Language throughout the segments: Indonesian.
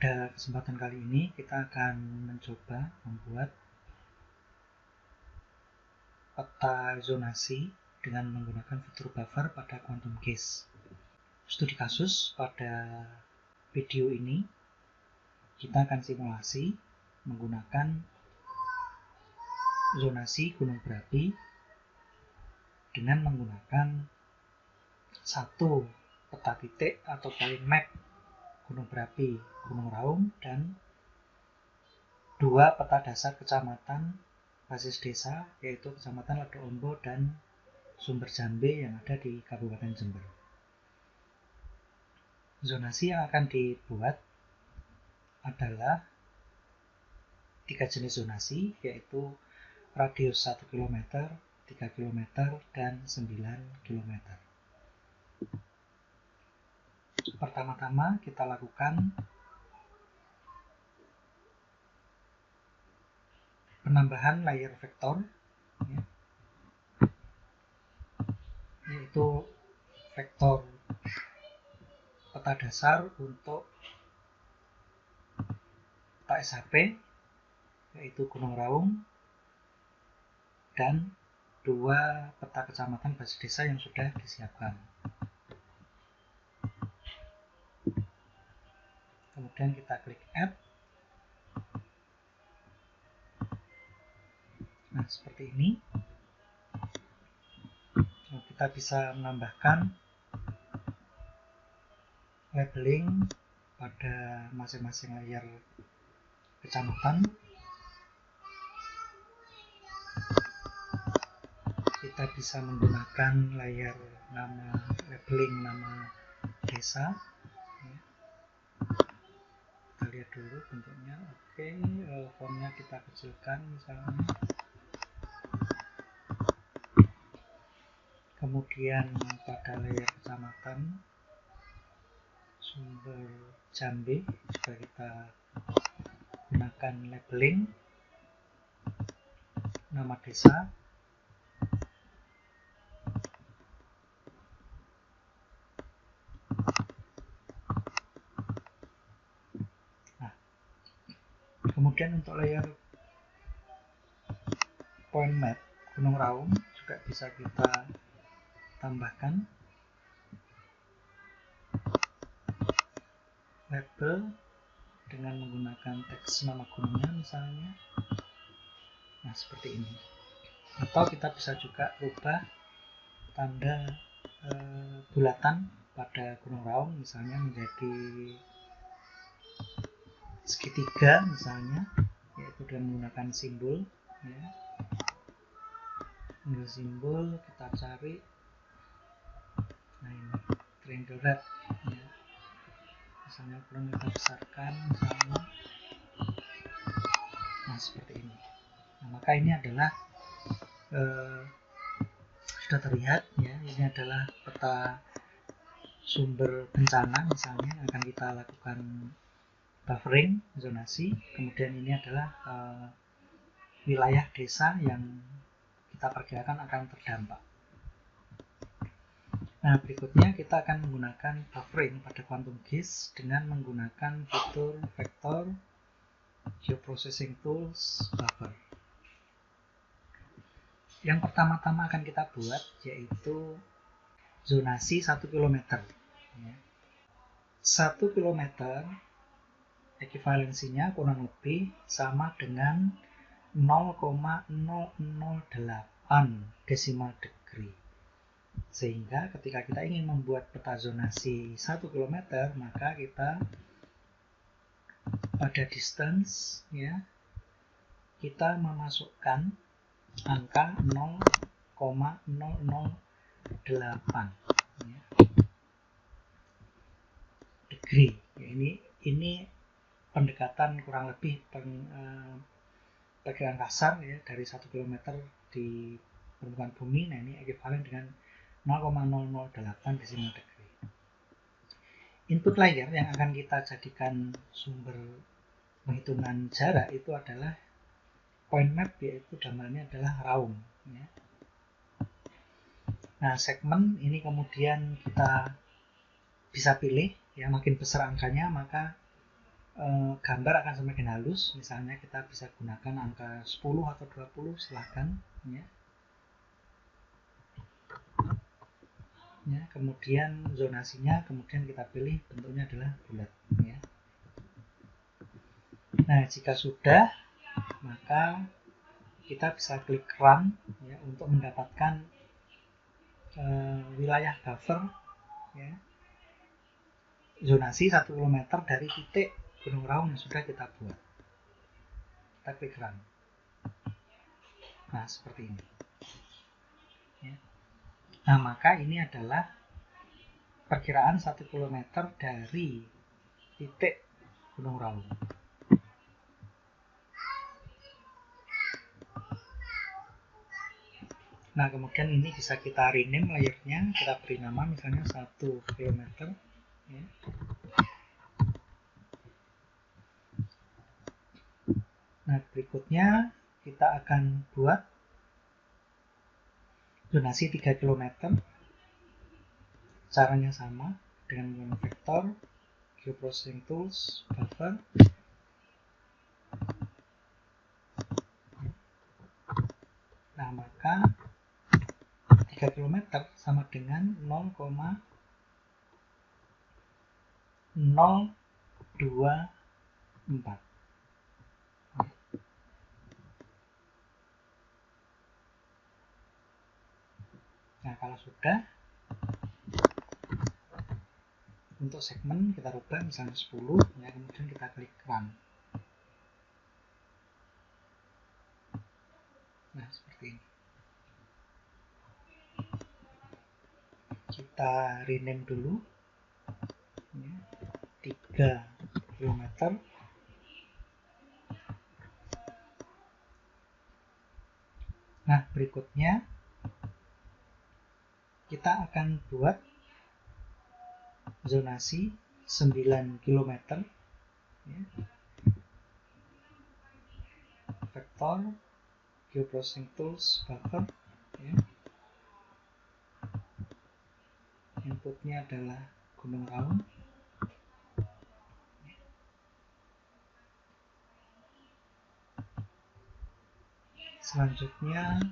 Pada kesempatan kali ini kita akan mencoba membuat peta zonasi dengan menggunakan fitur buffer pada quantum case. Studi kasus pada video ini kita akan simulasi menggunakan zonasi gunung berapi dengan menggunakan satu peta titik atau point map gunung berapi Gunung Raung dan dua peta dasar kecamatan basis desa, yaitu Kecamatan Ledo Ombo dan Sumber Jambe yang ada di Kabupaten Jember. Zonasi yang akan dibuat adalah 3 jenis zonasi, yaitu radius 1 km, 3 km, dan 9 km. Pertama-tama kita lakukan penambahan layer vektor, yaitu vektor peta dasar untuk peta SHP, yaitu Gunung Raung, dan dua peta kecamatan basis desa yang sudah disiapkan. Kemudian kita klik Add. Nah, seperti ini. Kita bisa menambahkan labeling pada masing-masing layer kecamatan. Kita bisa menggunakan layer labeling nama desa. Kita lihat dulu bentuknya. Oke, fontnya kita kecilkan misalnya. Kemudian pada layer kecamatan Sumber Jambe juga kita gunakan labeling nama desa. Nah, kemudian untuk layer point map Gunung Raung juga bisa kita tambahkan label dengan menggunakan teks nama gunungnya misalnya. Nah, seperti ini. Atau kita bisa juga rubah tanda bulatan pada Gunung Raung misalnya menjadi segitiga misalnya, yaitu dengan menggunakan simbol, ya. Simbol kita cari, nah ini triangle red, ya. Misalnya belum kita besarkan misalnya. Nah, seperti ini. Nah, maka ini adalah sudah terlihat, ya, ini adalah peta sumber bencana misalnya yang akan kita lakukan buffering zonasi. Kemudian ini adalah wilayah desa yang kita perkirakan akan terdampak. Nah, berikutnya kita akan menggunakan buffering pada quantum case dengan menggunakan fitur vektor geoprocessing tools buffer. Yang pertama-tama akan kita buat yaitu zonasi 1 km. 1 km ekivalensinya kurang lebih sama dengan 0,008 decimal degree. Sehingga ketika kita ingin membuat peta zonasi 1 km, maka kita pada distance, ya, kita memasukkan angka 0,008, ya, degree. Ya, ini pendekatan kurang lebih perkiraan kasar, ya, dari 1 km di permukaan bumi. Nah, ini ekivalen dengan 0,008 decimal degree. Input layer yang akan kita jadikan sumber penghitungan jarak itu adalah point map, yaitu gambarnya adalah Raung, ya. Nah, segmen ini kemudian kita bisa pilih, ya, makin besar angkanya maka gambar akan semakin halus. Misalnya kita bisa gunakan angka 10 atau 20, silahkan ya. Ya, kemudian zonasinya kemudian kita pilih bentuknya adalah bulat ya. Nah, jika sudah, maka kita bisa klik run ya, untuk mendapatkan wilayah buffer ya, zonasi 1 km dari titik Gunung Raung yang sudah kita buat. Kita klik run. Nah, seperti ini ya. Nah, maka ini adalah perkiraan 1 km dari titik Gunung Raung. Nah, kemudian ini bisa kita rename layernya, kita beri nama misalnya 1 km ya. Nah, berikutnya kita akan buat zonasi 3 km. Caranya sama dengan menggunakan vektor, geoprocessing tools, buffer. Nah, maka 3 km sama dengan 0,024. Nah, kalau sudah, untuk segmen kita rubah misalnya 10 ya, kemudian kita klik run. Nah, seperti ini. Kita rename dulu ya, 3 km. Nah, berikutnya kita akan buat zonasi 9 km ya. Vektor, geoprocessing tools, buffer ya. Inputnya adalah Gunung Raung. Selanjutnya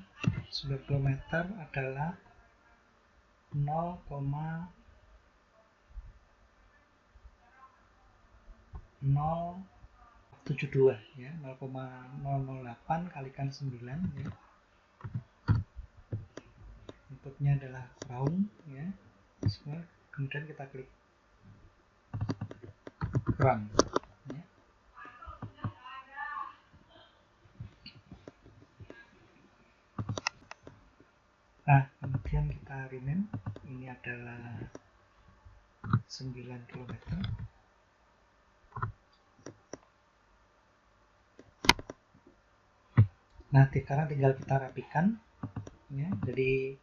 9 km adalah 0,072 ya, 0,008 kalikan 9 ya. Inputnya adalah Raung ya. Kemudian kita klik run ya. Nah, kemudian kita rename, ini adalah 9 km. Nah, sekarang tinggal kita rapikan ya. Jadi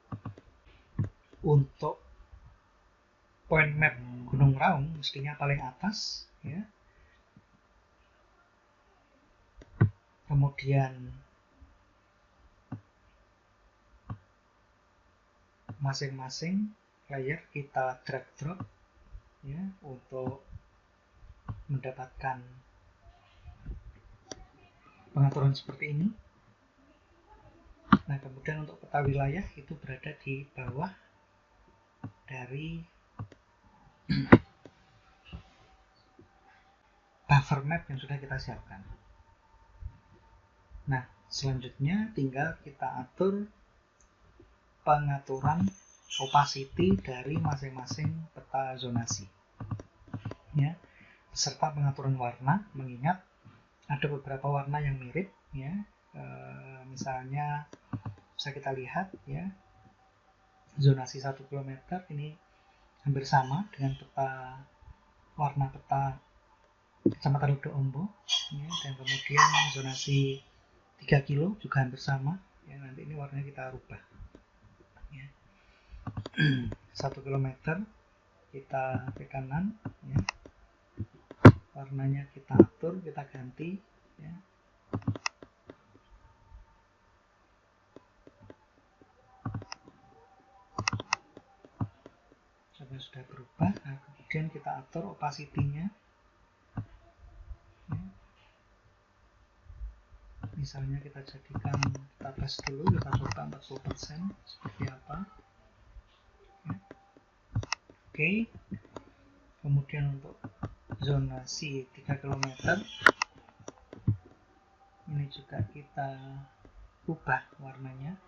untuk point map Gunung Raung mestinya paling atas ya. Kemudian masing-masing layer kita drag drop ya, untuk mendapatkan pengaturan seperti ini. Nah, kemudian untuk peta wilayah itu berada di bawah dari buffer map yang sudah kita siapkan. Nah, selanjutnya tinggal kita atur pengaturan opacity dari masing-masing peta zonasi ya, beserta pengaturan warna, mengingat ada beberapa warna yang mirip ya. Misalnya bisa kita lihat ya, zonasi 1 km ini hampir sama dengan warna peta Kecamatan Ludo Ombo ya, dan kemudian zonasi 3 kilo juga hampir sama ya. Nanti ini warnanya kita rubah ya. 1 km kita ke kanan ya, warnanya kita atur, kita ganti ya. Sampai sudah berubah. Nah, kemudian kita atur opacity-nya misalnya kita jadikan, kita tes dulu, kita coba 40% seperti apa ya. Oke, kemudian untuk zonasi 3 km ini juga kita ubah warnanya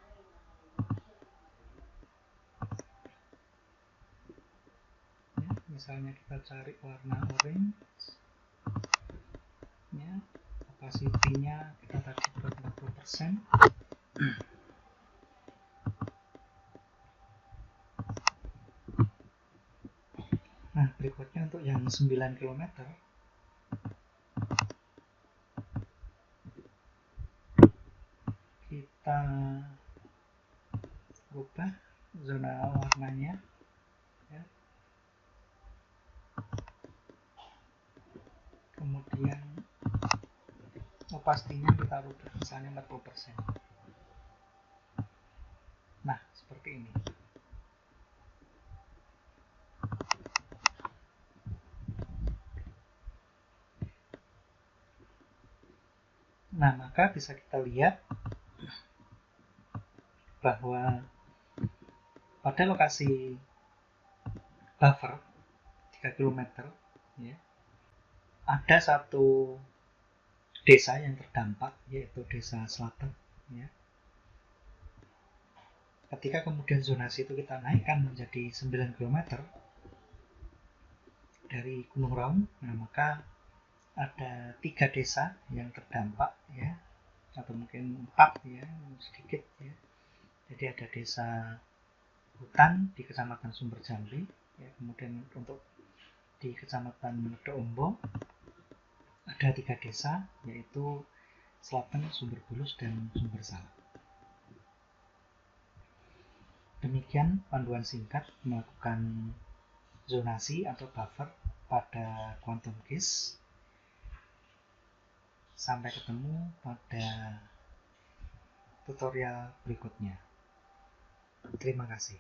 ya, misalnya kita cari warna orange ya, opacity-nya kita tadi buat 40%. Nah, berikutnya untuk yang 9 km kita ubah zona warnanya ya. Kemudian opacity-nya kita ubah misalnya 40%. Nah, seperti ini. Nah, maka bisa kita lihat bahwa pada lokasi buffer 3 km ya, ada satu desa yang terdampak, yaitu desa Selatan ya. Ketika kemudian zonasi itu kita naikkan menjadi 9 km dari Gunung Raung, nah maka ada 3 desa yang terdampak ya, atau mungkin 4 ya, sedikit ya. Jadi ada desa Hutan di Kecamatan Sumber Jambi ya, kemudian untuk di Kecamatan Medo-Ombo ada 3 desa, yaitu Selatan, Sumber Bulus, dan Sumber Salak. Demikian panduan singkat melakukan zonasi atau buffer pada quantum case. Sampai ketemu pada tutorial berikutnya. Terima kasih.